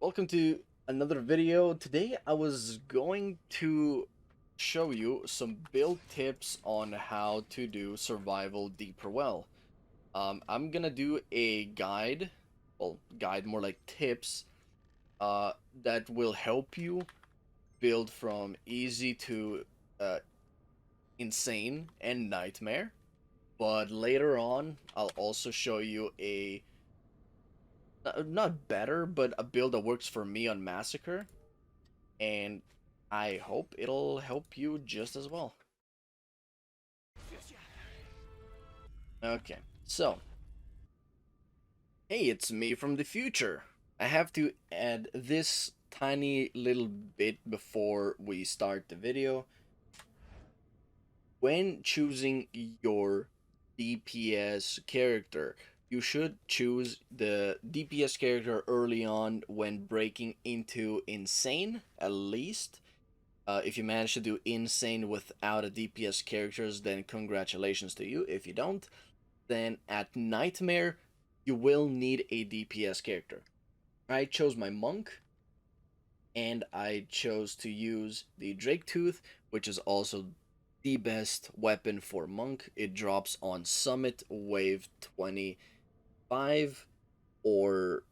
Welcome to another video. Today I was going to show you some build tips on how to do survival deeper well. I'm gonna do a guide, well, guide more like tips, that will help you build from easy to uh, insane and nightmare. But later on, I'll also show you a not better, but a build that works for me on Massacre, and I hope it'll help you just as well. Okay, so, hey, it's me from the future. I have to add this tiny little bit before we start the video. When choosing your DPS character, you should choose the DPS character early on when breaking into Insane, at least. If you manage to do Insane without a DPS characters, then congratulations to you. If you don't, then at Nightmare, you will need a DPS character. I chose my Monk, and I chose to use the Drake Tooth, which is also the best weapon for Monk. It drops on Summit Wave 25 or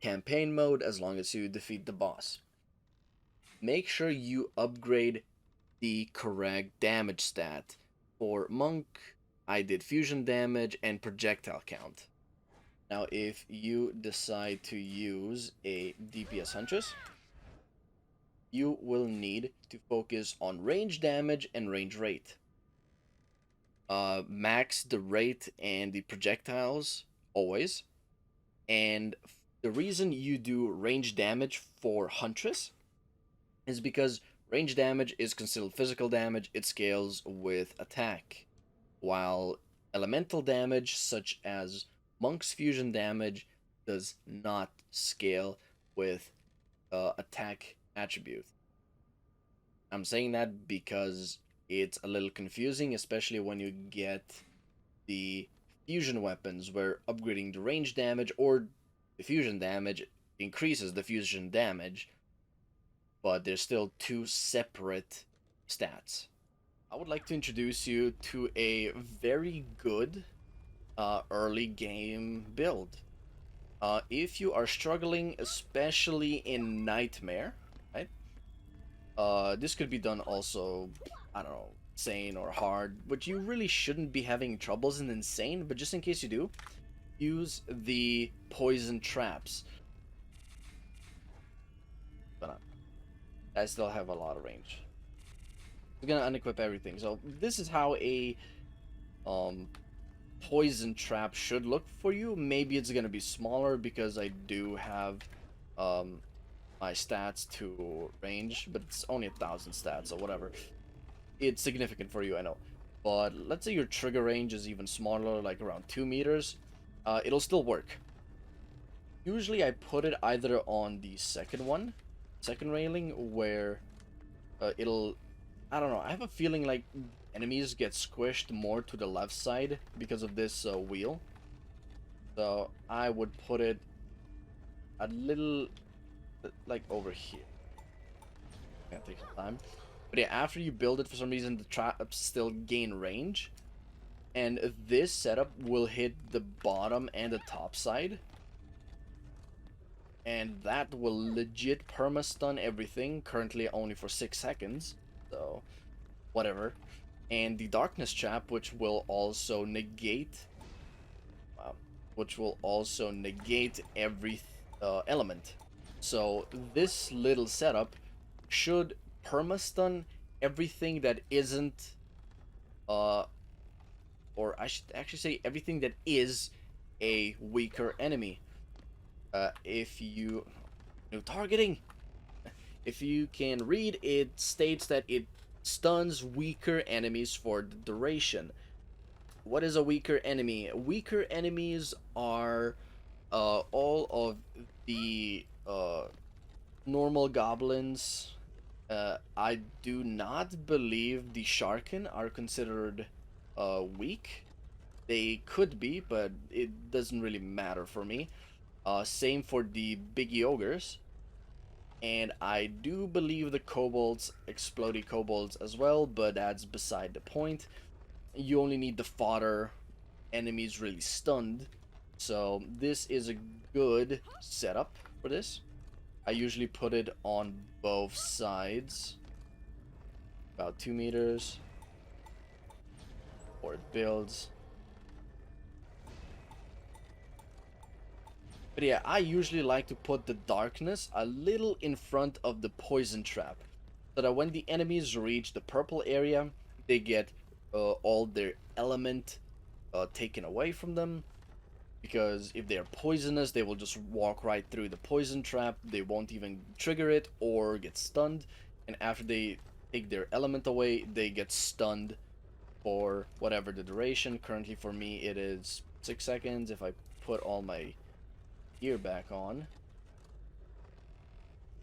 Campaign Mode as long as you defeat the boss. Make sure you upgrade the correct damage stat. For Monk, I did fusion damage and projectile count. Now, if you decide to use a DPS Huntress, you will need to focus on range damage and range rate. Max the rate and the projectiles always. And the reason you do range damage for Huntress is because range damage is considered physical damage, it scales with attack, while elemental damage, such as Monk's fusion damage, does not scale with attack attribute. I'm saying that because it's a little confusing, especially when you get the fusion weapons, where upgrading the range damage or the fusion damage increases the fusion damage, but there's still two separate stats. I would like to introduce you to a very good early game build. If you are struggling, especially in Nightmare, right? This could be done also, I don't know, Insane or Hard, but you really shouldn't be having troubles in Insane, but just in case you do, use the poison traps. But I still have a lot of range. We're gonna unequip everything. So this is how a um poison trap should look for you. Maybe it's gonna be smaller because I do have um my stats to range, but it's only 1,000 stats, so whatever. It's significant for you, I know. But let's say your trigger range is even smaller, like around 2 meters. It'll still work. Usually I put it either on the second railing, where it'll, I don't know, I have a feeling like enemies get squished more to the left side because of this wheel. So I would put it a little, like, over here. Gonna take some time. But yeah, after you build it, for some reason the traps still gain range. And this setup will hit the bottom and the top side. And that will legit perma-stun everything, currently only for 6 seconds. So, whatever. And the darkness trap, which will also negate every element. So this little setup should perma-stun everything that isn't, or I should actually say everything that is a weaker enemy. If you new targeting, if you can read, it states that it stuns weaker enemies for the duration. What is a weaker enemy? Weaker enemies are all of the normal goblins. I do not believe the Sharkin are considered weak. They could be, but it doesn't really matter for me. Same for the Biggie Ogres. And I do believe the kobolds, explodey kobolds as well, but that's beside the point. You only need the fodder, enemies really stunned. So this is a good setup for this. I usually put it on both sides. About 2 meters. Or it builds. But yeah, I usually like to put the darkness a little in front of the poison trap. So that when the enemies reach the purple area, they get all their element taken away from them. Because if they're poisonous, they will just walk right through the poison trap. They won't even trigger it or get stunned. And after they take their element away, they get stunned for whatever the duration. Currently for me it is 6 seconds. If I put all my gear back on.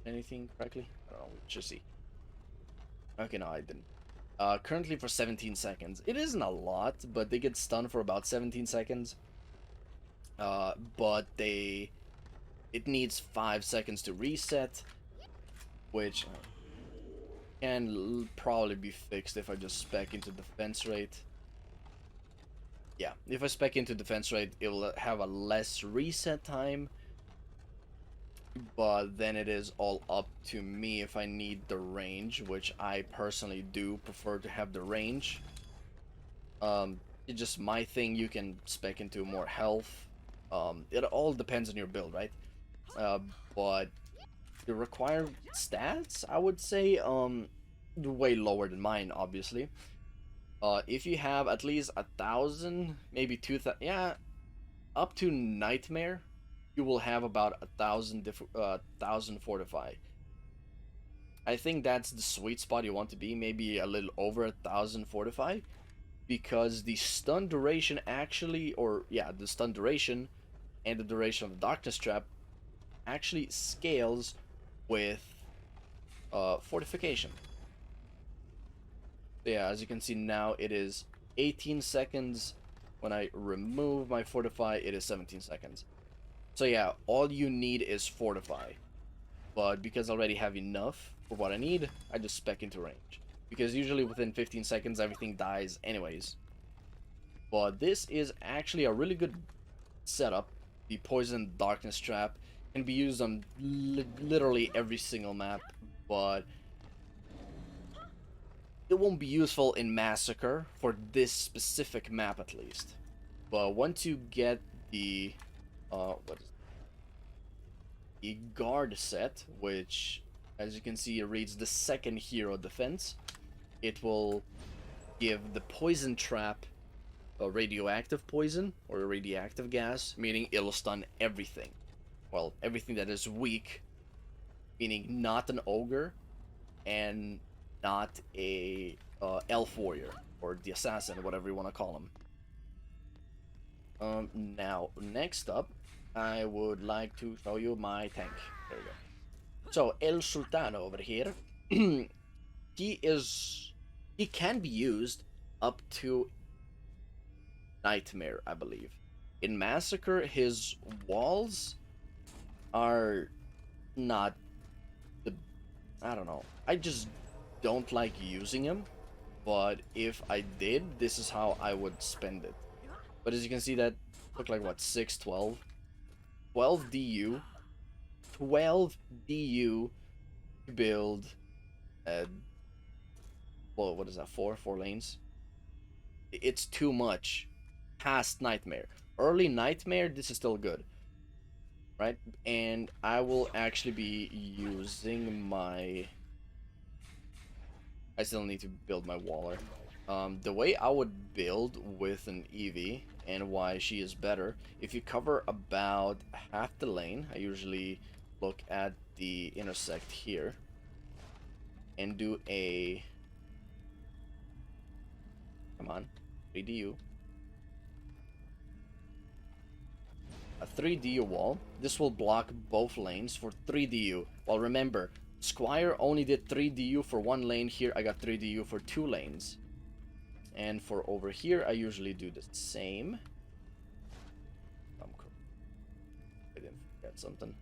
Anything correctly? I don't know, let's just see. Okay, no, I didn't. Currently for 17 seconds. It isn't a lot, but they get stunned for about 17 seconds. But it needs 5 seconds to reset, which can probably be fixed if I just spec into defense rate. Yeah, if I spec into defense rate, it will have a less reset time. But then it is all up to me if I need the range, which I personally do prefer to have the range. It's just my thing. You can spec into more health. It all depends on your build, right? But the required stats, I would say, way lower than mine, obviously. If you have at least 1,000, maybe 2,000, yeah, up to Nightmare, you will have about 1,000 fortify. I think that's the sweet spot you want to be, maybe a little over 1,000 fortify, because the stun duration actually, or yeah, the stun duration and the duration of the darkness trap actually scales with fortification. So yeah, as you can see now, it is 18 seconds. When I remove my fortify, it is 17 seconds. So yeah, all you need is fortify. But because I already have enough for what I need, I just spec into range. Because usually within 15 seconds, everything dies anyways. But this is actually a really good setup. The Poison Darkness Trap can be used on literally every single map, but it won't be useful in Massacre for this specific map at least. But once you get the what is the guard set, which as you can see it reads the second hero defense, it will give the poison trap a radioactive poison or a radioactive gas, meaning it'll stun everything. Well, everything that is weak, meaning not an ogre and not a elf warrior or the assassin, whatever you want to call him. Now, next up, I would like to show you my tank. There we go. So, El Sultano over here, he can be used up to Nightmare, I believe. In Massacre, his walls are not the... I don't know. I just don't like using him. But if I did, this is how I would spend it. But as you can see, that took like, what, 6, 12? 12 DU. 12 DU to build... well, what is that, 4 lanes? It's too much. Past Nightmare. Early Nightmare, this is still good. Right? And I will actually be using my... I still need to build my Waller. The way I would build with an Eevee, and why she is better, if you cover about half the lane, I usually look at the intersect here, and do a... Come on, 3DU. A 3DU wall. This will block both lanes for 3DU. Well, remember, Squire only did 3DU for one lane. Here I got 3DU for 2 lanes. And for over here, I usually do the same. I didn't forget something.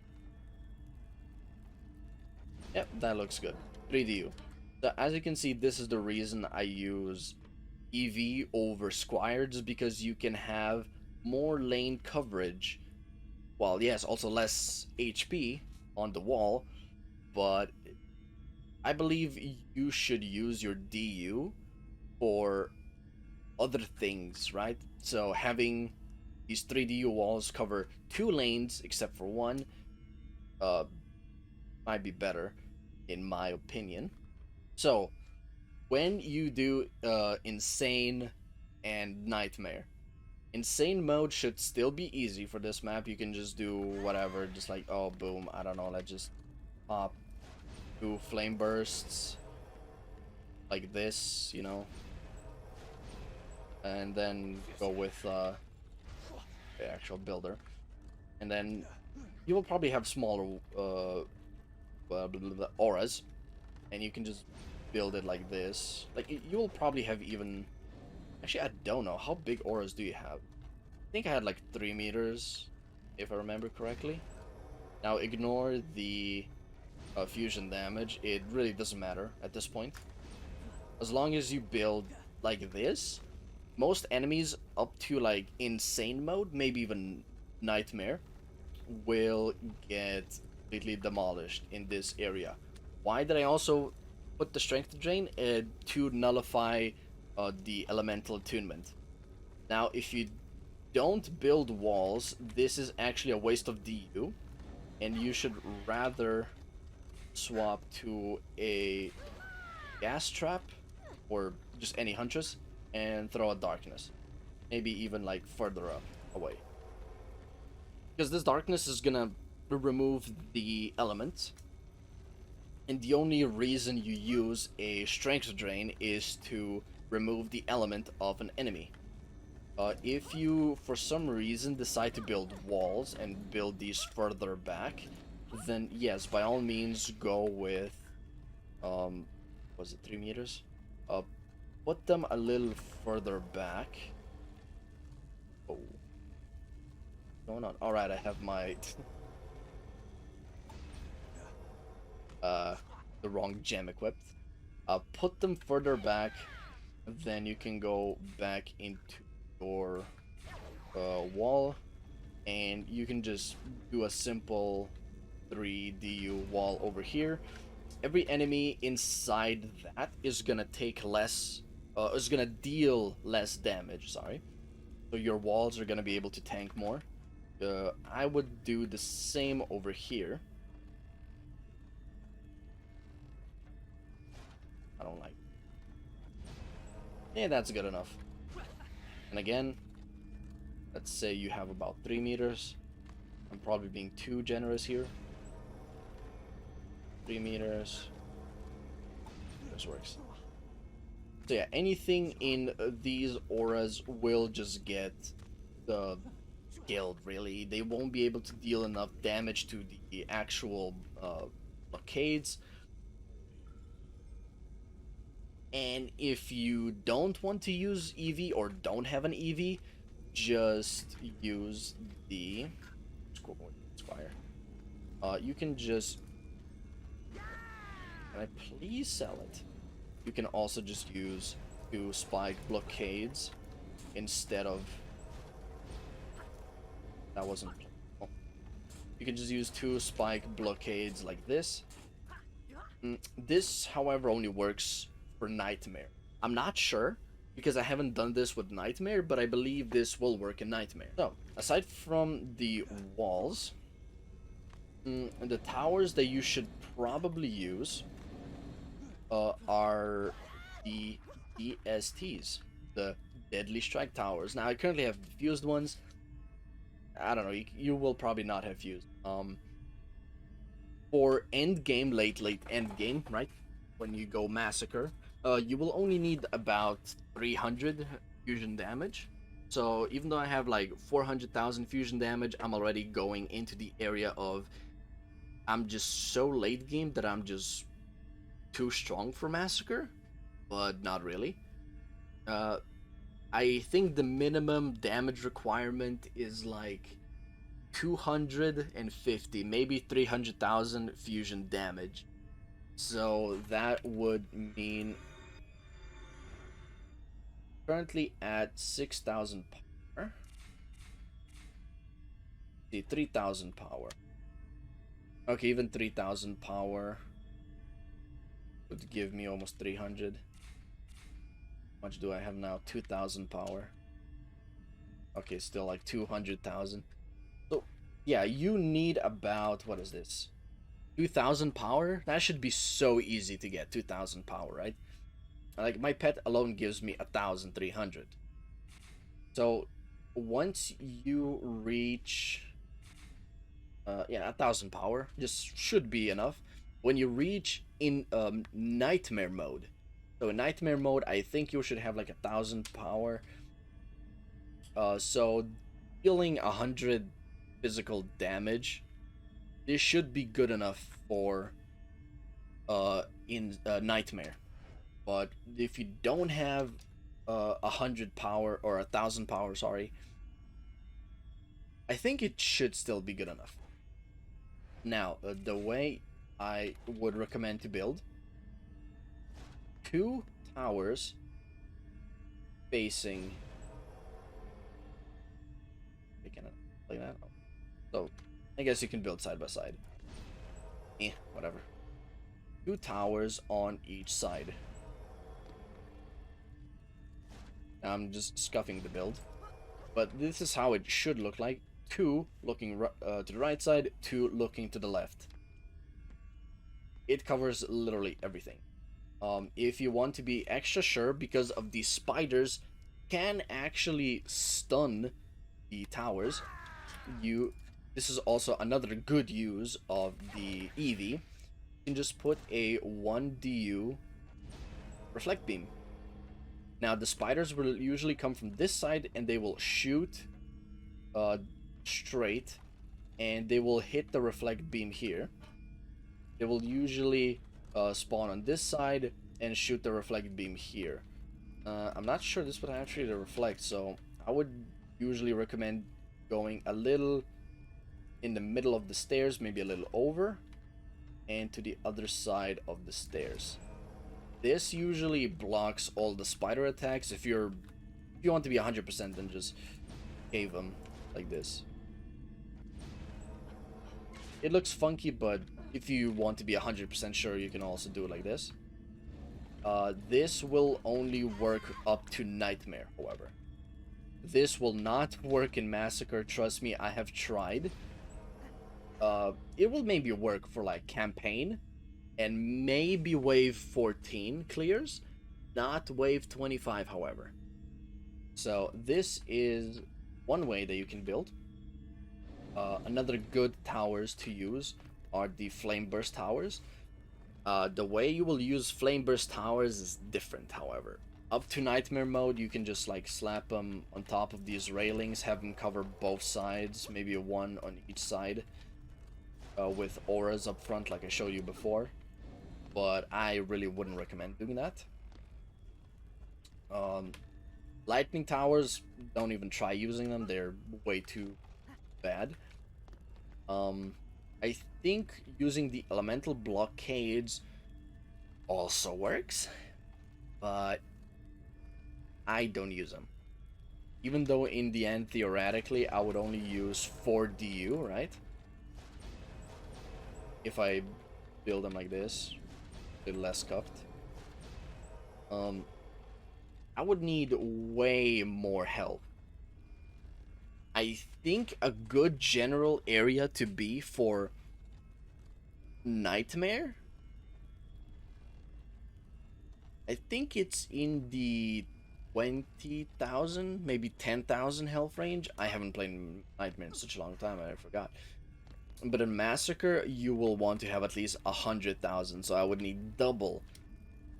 Yep, that looks good. 3DU. So as you can see, this is the reason I use EV over Squire, just because you can have more lane coverage. Well, yes, also less HP on the wall, but I believe you should use your DU for other things, right? So having these 3DU walls cover 2 lanes except for one, uh, might be better, in my opinion. So when you do Insane and Nightmare, Insane mode should still be easy for this map. You can just do whatever, just like, oh, boom, I don't know, let's just pop 2 flame bursts like this, you know, and then go with the actual builder. And then you will probably have smaller auras, and you can just build it like this. Like, you will probably have even... Actually, I don't know. How big auras do you have? I think I had like 3 meters, if I remember correctly. Now, ignore the fusion damage. It really doesn't matter at this point. As long as you build like this, most enemies up to like Insane mode, maybe even Nightmare, will get completely demolished in this area. Why did I also put the Strength Drain? To nullify the Elemental Attunement. Now, if you don't build walls, this is actually a waste of DU, and you should rather swap to a gas trap or just any Huntress and throw a Darkness. Maybe even like further up away. Because this Darkness is gonna remove the element, and the only reason you use a Strength Drain is to remove the element of an enemy. If you, for some reason, decide to build walls and build these further back, then yes, by all means, go with, was it 3 meters? Put them a little further back. Oh. What's going on? Alright, I have my... the wrong gem equipped. Put them further back, then you can go back into your wall, and you can just do a simple 3DU wall over here. Every enemy inside that is gonna take less, is gonna deal less damage, sorry. So your walls are gonna be able to tank more. I would do the same over here. I don't like. Yeah, that's good enough. And again, let's say you have about 3 meters. I'm probably being too generous here. 3 meters. This works. So yeah, anything in these auras will just get killed, really. They won't be able to deal enough damage to the actual blockades. And if you don't want to use EV or don't have an EV, just use the Squire. You can just... Can I please sell it? You can also just use 2 spike blockades instead of... That wasn't... Oh. You can just use 2 spike blockades like this. This, however, only works for Nightmare. I'm not sure, because I haven't done this with Nightmare, but I believe this will work in Nightmare. So, aside from the walls, the towers that you should probably use are the DSTs, the Deadly Strike Towers. Now, I currently have fused ones. I don't know, you will probably not have fused. For end game, late end game, right? When you go Massacre, you will only need about 300 fusion damage. So even though I have like 400,000 fusion damage, I'm already going into the area of I'm just so late game that I'm just too strong for Massacre, but not really. I think the minimum damage requirement is like 250, maybe 300,000 fusion damage So that would mean currently at 6,000 power. See, 3,000 power. Okay, even 3,000 power would give me almost 300. How much do I have now? 2,000 power. Okay, still like 200,000. So, yeah, you need about, what is this? 2,000 power? That should be so easy to get, 2,000 power, right? Like, my pet alone gives me 1,300. So, once you reach, yeah, 1,000 power, just should be enough. When you reach in nightmare mode, so in nightmare mode, I think you should have like 1,000 power. So dealing 100 physical damage, this should be good enough for in nightmare. But if you don't have 100 power or 1,000 power, sorry, I think it should still be good enough. Now, the way I would recommend to build 2 towers facing. I cannot play that. So I guess you can build side by side. Whatever. 2 towers on each side. I'm just scuffing the build, but this is how it should look like. 2 looking to the right side, 2 looking to the left. It covers literally everything. If you want to be extra sure, because of these spiders can actually stun the towers, this is also another good use of the EV. You can just put a 1 DU reflect beam. Now the spiders will usually come from this side and they will shoot straight, and they will hit the reflect beam here. They will usually spawn on this side and shoot the reflect beam here. I'm not sure this would actually reflect, so I would usually recommend going a little in the middle of the stairs, maybe a little over, and to the other side of the stairs. This usually blocks all the spider attacks. If you want to be 100%, then just cave them like this. It looks funky, but if you want to be 100% sure, you can also do it like this. This will only work up to Nightmare, however. This will not work in Massacre, trust me, I have tried. It will maybe work for like campaign, and maybe wave 14 clears, not wave 25, however. So this is one way that you can build. Another good towers to use are the flame burst towers. The way you will use flame burst towers is different, however. Up to nightmare mode, you can just like slap them on top of these railings, have them cover both sides, maybe one on each side, with auras up front like I showed you before. But I really wouldn't recommend doing that. Lightning towers, don't even try using them, they're way too bad. I think using the elemental blockades also works, but I don't use them. Even though in the end, theoretically, I would only use 4 DU, right? If I build them like this, a bit less cuffed. I would need way more help. I think a good general area to be for Nightmare, I think it's in the 20,000, maybe 10,000 health range. I haven't played Nightmare in such a long time, I forgot. But in Massacre, you will want to have at least 100,000, so I would need double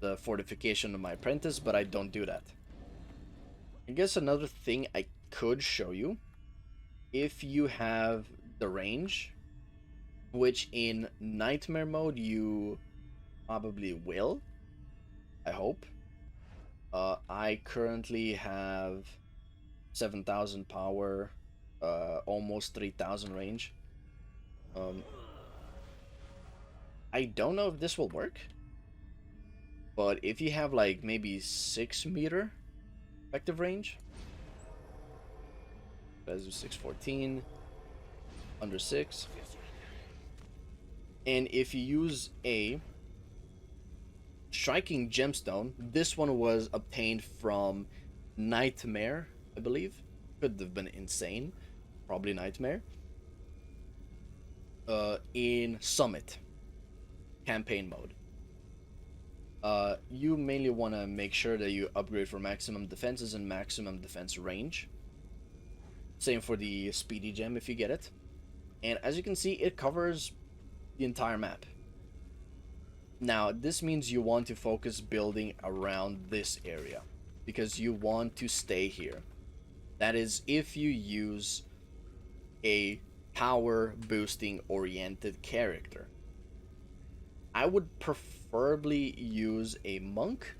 the fortification of my apprentice, but I don't do that. I guess another thing I could show you, if you have the range, which in Nightmare mode you probably will, I hope. I currently have 7,000 power, almost 3,000 range. I don't know if this will work, but if you have like maybe 6 meter effective range, let's do 614 under 6, and if you use a striking gemstone, this one was obtained from Nightmare, I believe. Could have been Insane, probably Nightmare. In Summit campaign mode. You mainly want to make sure that you upgrade for maximum defenses and maximum defense range. Same for the speedy gem if you get it. And as you can see, it covers the entire map. Now, this means you want to focus building around this area, because you want to stay here. That is, if you use a power boosting oriented character. I would preferably use a monk.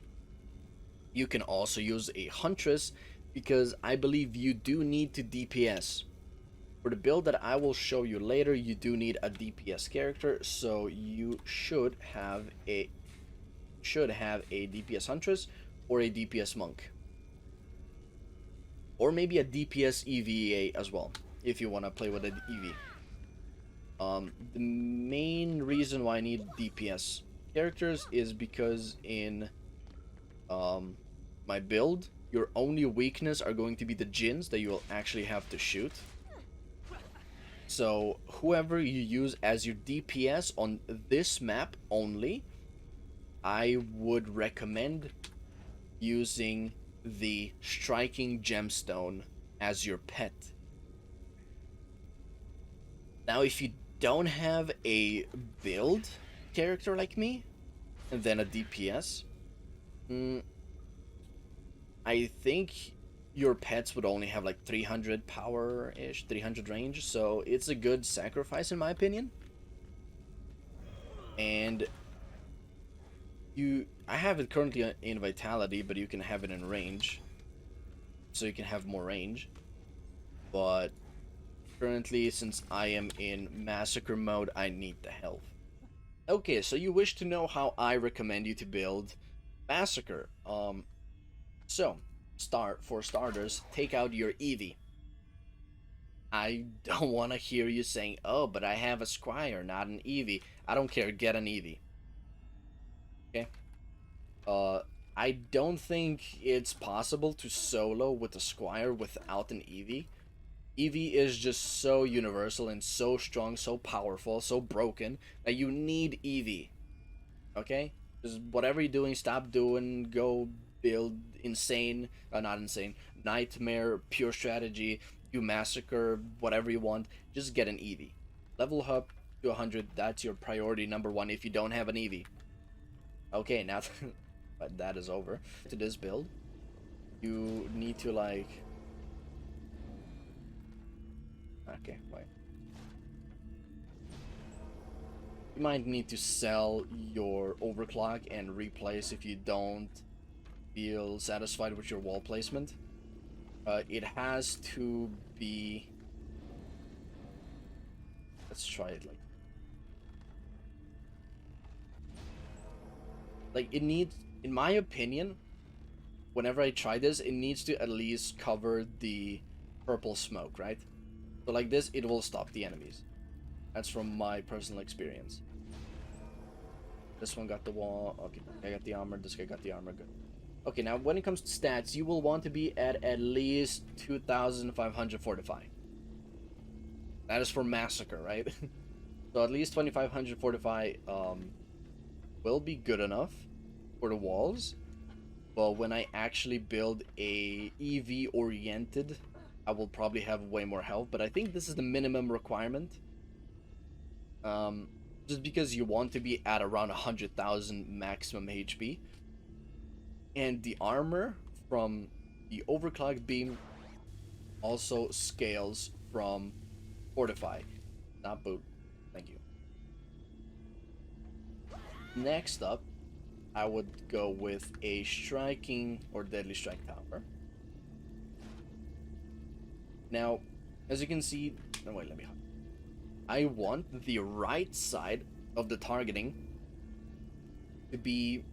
You can also use a huntress, because I believe you do need to DPS. For the build that I will show you later, you do need a DPS character, so you should have a DPS huntress or a DPS monk, or maybe a DPS EVA as well if you want to play with an EV. The main reason why I need DPS characters is because in my build, your only weakness are going to be the djinns that you will actually have to shoot. So whoever you use as your DPS on this map only, I would recommend using the striking gemstone as your pet. Now, if you don't have a build character like me, and then a DPS, I think your pets would only have like 300 power-ish, 300 range, so it's a good sacrifice in my opinion. And I have it currently in vitality, but you can have it in range, so you can have more range. But currently, since I am in massacre mode, I need the health. Okay, so you wish to know how I recommend you to build massacre. For starters, take out your Eevee. I don't want to hear you saying, oh, but I have a Squire, not an Eevee. I don't care, get an Eevee. Okay? I don't think it's possible to solo with a Squire without an Eevee. Eevee is just so universal and so strong, so powerful, so broken, that you need Eevee. Okay? Just whatever you're doing, stop doing, go build insane, not insane, nightmare, pure strategy, do massacre, whatever you want, just get an Eevee. Level up to 100, that's your priority number one if you don't have an Eevee. Okay, now but that is over. To this build, you need to like... Okay, wait. You might need to sell your overclock and replace if you don't feel satisfied with your wall placement. It has to be... Let's try it like it needs, in my opinion, whenever I try this, it needs to at least cover the purple smoke, right? So like this, it will stop the enemies. That's from my personal experience. This one got the wall. Okay, I got the armor. This guy got the armor. Good. Okay, now when it comes to stats, you will want to be at least 2,545. That is for Massacre, right? So at least 2,545 will be good enough for the walls. But when I actually build a EV oriented, I will probably have way more health. But I think this is the minimum requirement. Just because you want to be at around 100,000 maximum HP. And the armor from the overclock beam also scales from fortify, not boot. Thank you. Next up, I would go with a striking or deadly strike tower. Now, as you can see, no wait, let me. I want the right side of the targeting to be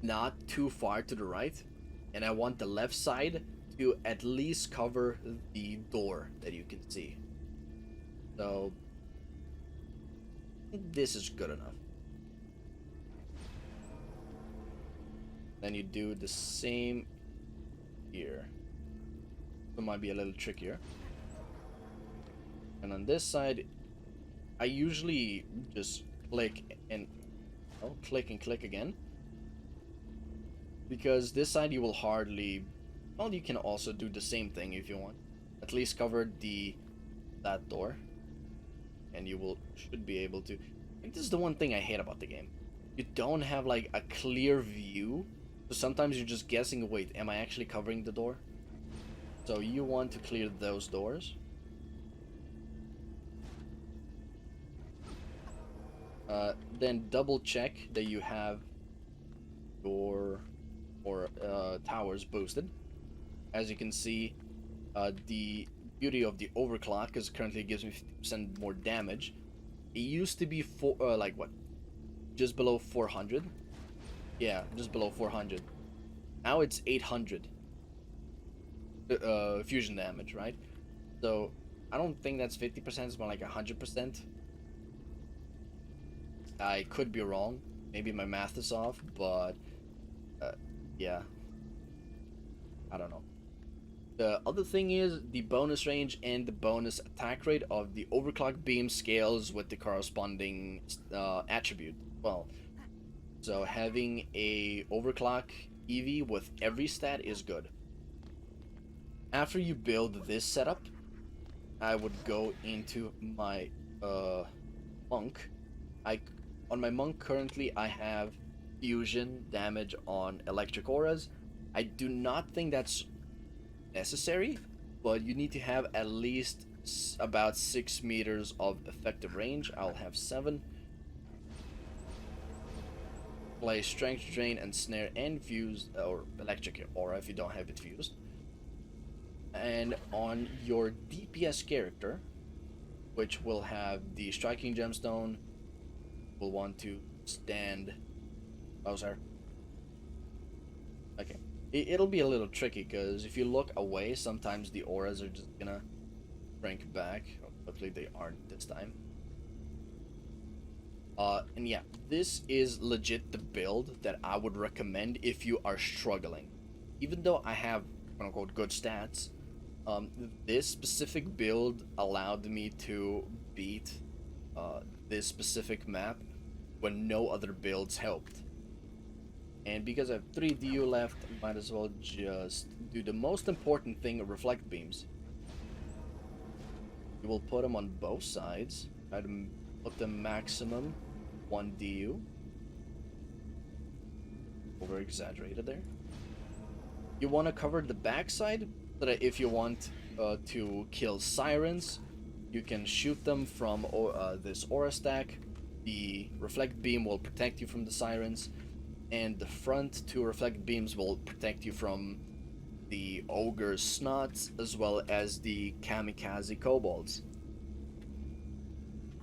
not too far to the right, and I want the left side to at least cover the door that you can see. So this is good enough. Then you do the same here. It might be a little trickier. And on this side, I usually just click and click again. Because this side you will hardly, well, you can also do the same thing if you want. At least cover that door, and you should be able to. I think this is the one thing I hate about the game. You don't have like a clear view, so sometimes you're just guessing. Wait, am I actually covering the door? So you want to clear those doors. Then double check that you have your towers boosted. As you can see, the beauty of the overclock is currently gives me 50% more damage. It used to be like what, just below 400. Yeah, just below 400. Now it's 800 fusion damage, right? So I don't think that's 50%. It's more like 100%. I could be wrong. Maybe my math is off, but yeah, I don't know. The other thing is the bonus range and the bonus attack rate of the overclock beam scales with the corresponding attribute. Well, so having a overclock EV with every stat is good. After you build this setup, I would go into my monk. On my monk currently I have fusion damage on electric auras. I do not think that's necessary, but you need to have at least about 6 meters of effective range. I'll have 7. Play strength drain and snare and fuse or electric aura if you don't have it fused. And on your DPS character, which will have the striking gemstone, will want to stand. Oh, sorry. Okay. It'll be a little tricky because if you look away, sometimes the auras are just gonna shrink back. Hopefully they aren't this time. And yeah, this is legit the build that I would recommend if you are struggling. Even though I have quote-unquote good stats, this specific build allowed me to beat this specific map when no other builds helped. And because I have 3 DU left, I might as well just do the most important thing, reflect beams. You will put them on both sides. Try to put the maximum 1 DU. Over exaggerated there. You want to cover the backside so that if you want to kill sirens, you can shoot them from this aura stack. The reflect beam will protect you from the sirens, and the front 2 reflect beams will protect you from the ogre's snots as well as the kamikaze kobolds.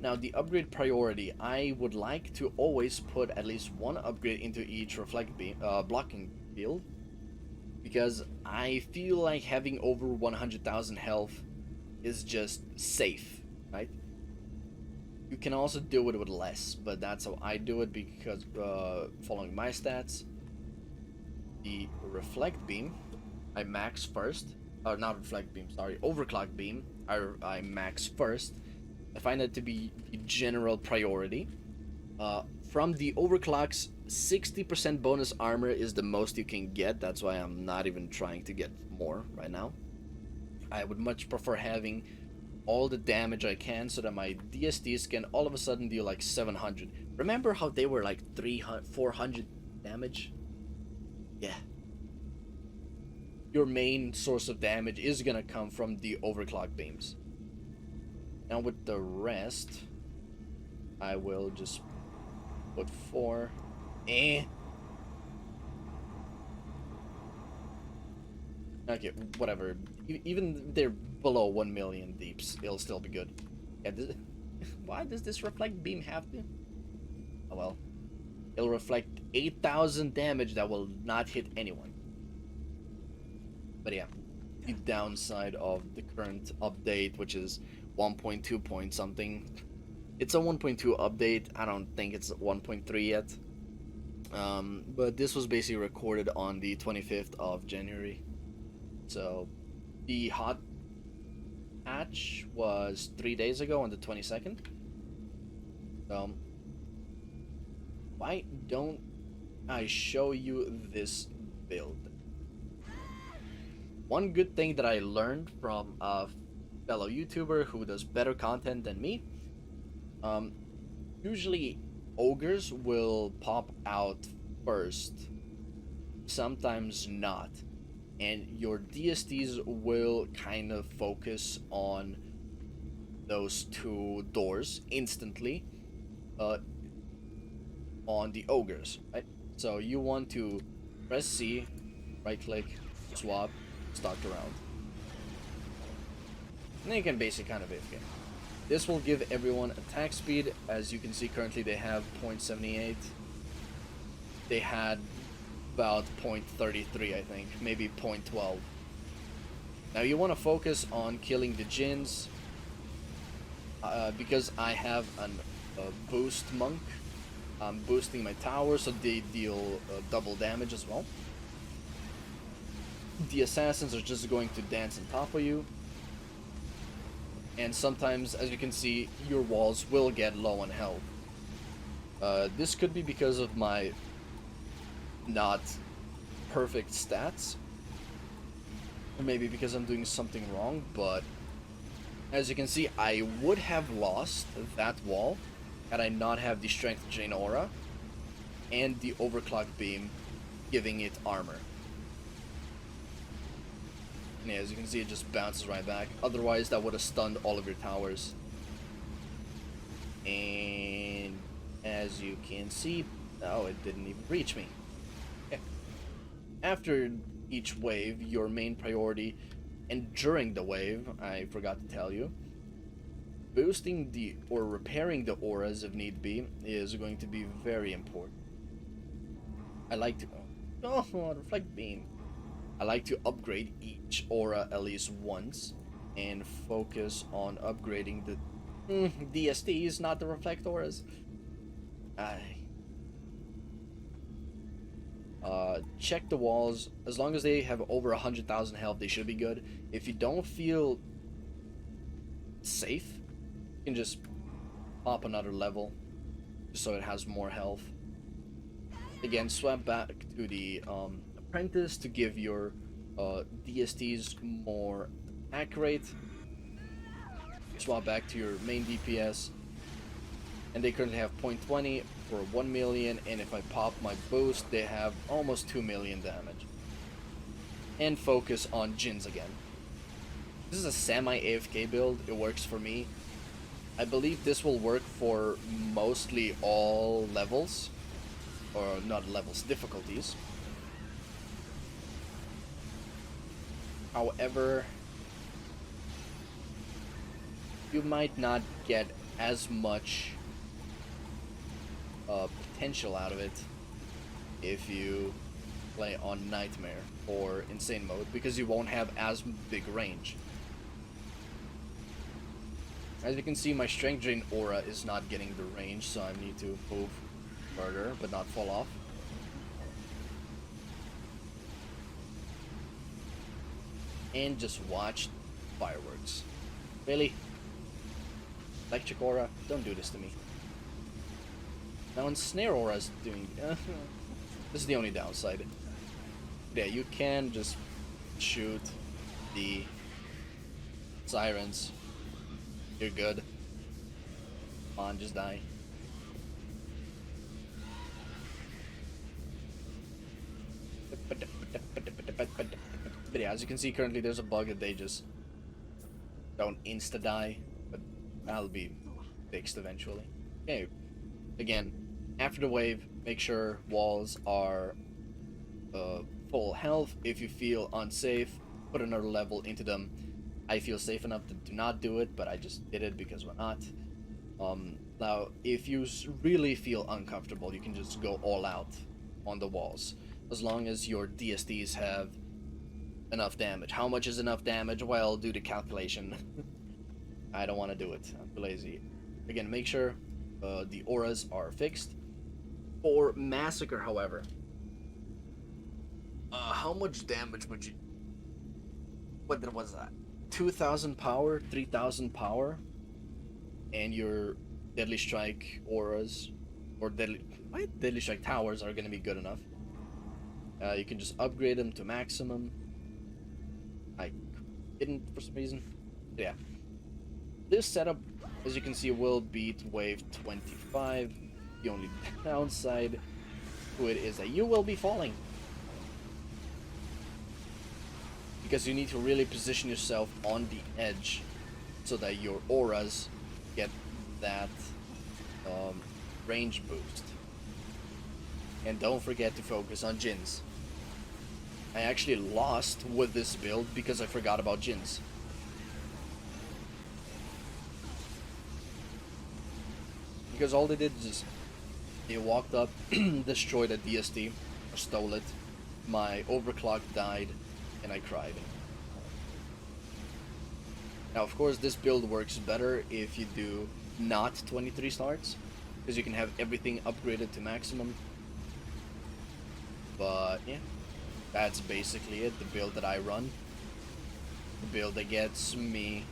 Now the upgrade priority, I would like to always put at least 1 upgrade into each reflect beam blocking field, because I feel like having over 100,000 health is just safe, right? You can also do it with less, but that's how I do it because following my stats. The reflect beam, I max first. Or not reflect beam, sorry, overclock beam. I max first. I find that to be the general priority. From the overclocks, 60% bonus armor is the most you can get. That's why I'm not even trying to get more right now. I would much prefer having all the damage I can so that my DSTs can all of a sudden deal like 700. Remember how they were like 300, 400 damage? Yeah. Your main source of damage is gonna come from the overclock beams. Now with the rest, I will just put 4. Okay, whatever. Even they're below 1 million deeps, it'll still be good. Yeah, why does this reflect beam have to? Oh well. It'll reflect 8,000 damage that will not hit anyone. But yeah, the downside of the current update, which is 1.2 point something. It's a 1.2 update. I don't think it's 1.3 yet. But this was basically recorded on the 25th of January. So the hot patch was 3 days ago on the 22nd. So why don't I show you this build? One good thing that I learned from a fellow YouTuber who does better content than me, usually ogres will pop out first, sometimes not, and your DSTs will kind of focus on those two doors instantly on the ogres, right? So you want to press C, right click, swap, start the round. And then you can basically kind of AFK. This will give everyone attack speed. As you can see, currently they have 0.78. They had about 0.33, I think, maybe 0.12. Now you want to focus on killing the Djinns, because I have a boost monk. I'm boosting my tower so they deal double damage as well. The assassins are just going to dance on top of you. And sometimes, as you can see, your walls will get low on health. This could be because of my not perfect stats. Or maybe because I'm doing something wrong, but as you can see, I would have lost that wall had I not have the Strength Drain Aura and the Overclock Beam giving it armor. And yeah, as you can see, it just bounces right back. Otherwise, that would have stunned all of your towers. And as you can see, oh, it didn't even reach me. Okay. After each wave, your main priority, and during the wave, I forgot to tell you, boosting the or repairing the auras if need be is going to be very important. I like to reflect beam. I like to upgrade each aura at least once and focus on upgrading the DSTs, not the reflect auras. Check the walls. As long as they have over 100,000 health, they should be good. If you don't feel safe, you can just pop another level just so it has more health. Again, swap back to the apprentice to give your DSTs more accurate. Swap back to your main DPS, and they currently have 0.20 for 1 million, and if I pop my boost, they have almost 2 million damage. And focus on Djinns again. This is a semi-AFK build. It works for me. I believe this will work for mostly all levels, or not levels, difficulties. However, you might not get as much potential out of it if you play on Nightmare or Insane mode, because you won't have as big range. As you can see, my Strength Drain aura is not getting the range, so I need to move further but not fall off. And just watch fireworks. Really? Electric aura, don't do this to me. Now Ensnare aura is doing... this is the only downside. Yeah, you can just shoot the sirens. You're good. Come on, just die. But yeah, as you can see, currently there's a bug that they just don't insta-die, but that'll be fixed eventually. Okay, again, after the wave, make sure walls are full health. If you feel unsafe, put another level into them. I feel safe enough to do not do it, but I just did it because why not? Now, if you really feel uncomfortable, you can just go all out on the walls, as long as your DSDs have enough damage. How much is enough damage? Well, do the calculation. I don't want to do it. I'm too lazy. Again, make sure the auras are fixed. For Massacre, however, how much damage would you... What was that? 2,000 power, 3,000 power, and your Deadly Strike auras, or Deadly Strike towers are going to be good enough. You can just upgrade them to maximum. I didn't for some reason. Yeah. This setup, as you can see, will beat wave 25. The only downside to it is that you will be falling, because you need to really position yourself on the edge so that your auras get that range boost. And don't forget to focus on Jins. I actually lost with this build because I forgot about Jins. Because all they did is they walked up, destroyed a DSD, or stole it, my overclock died, and I cried. Now, of course, this build works better if you do not 23 starts, because you can have everything upgraded to maximum. But yeah, that's basically it, the build that I run. The build that gets me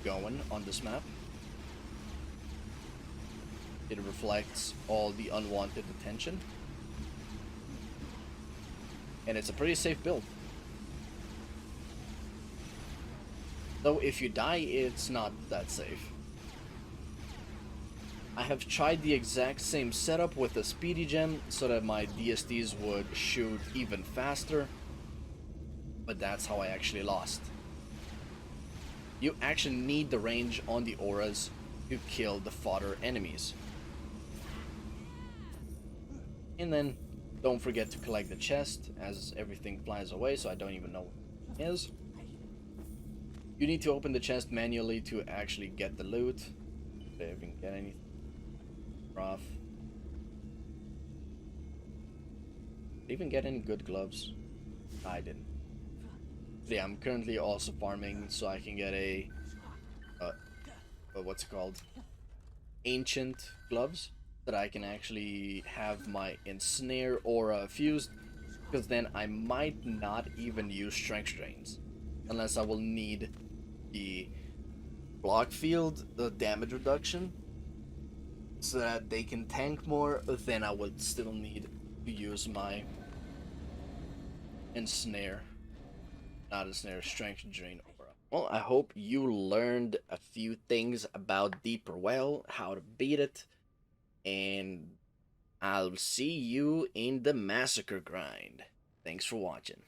going on this map. It reflects all the unwanted attention. And it's a pretty safe build. Though if you die, it's not that safe. I have tried the exact same setup with a speedy gem so that my DSDs would shoot even faster, but that's how I actually lost. You actually need the range on the auras to kill the fodder enemies. And then don't forget to collect the chest, as everything flies away, so I don't even know what it is. You need to open the chest manually to actually get the loot. See if you can get anything rough. Did I even get any good gloves? I didn't. But yeah, I'm currently also farming so I can get a what's it called? Ancient gloves, that I can actually have my ensnare aura fused, because then I might not even use strength drains unless I will need the block field, the damage reduction, so that they can tank more. Then I would still need to use my ensnare, not ensnare, strength drain aura. Well, I hope you learned a few things about Deeper Well, how to beat it, and I'll see you in the Massacre grind. Thanks for watching.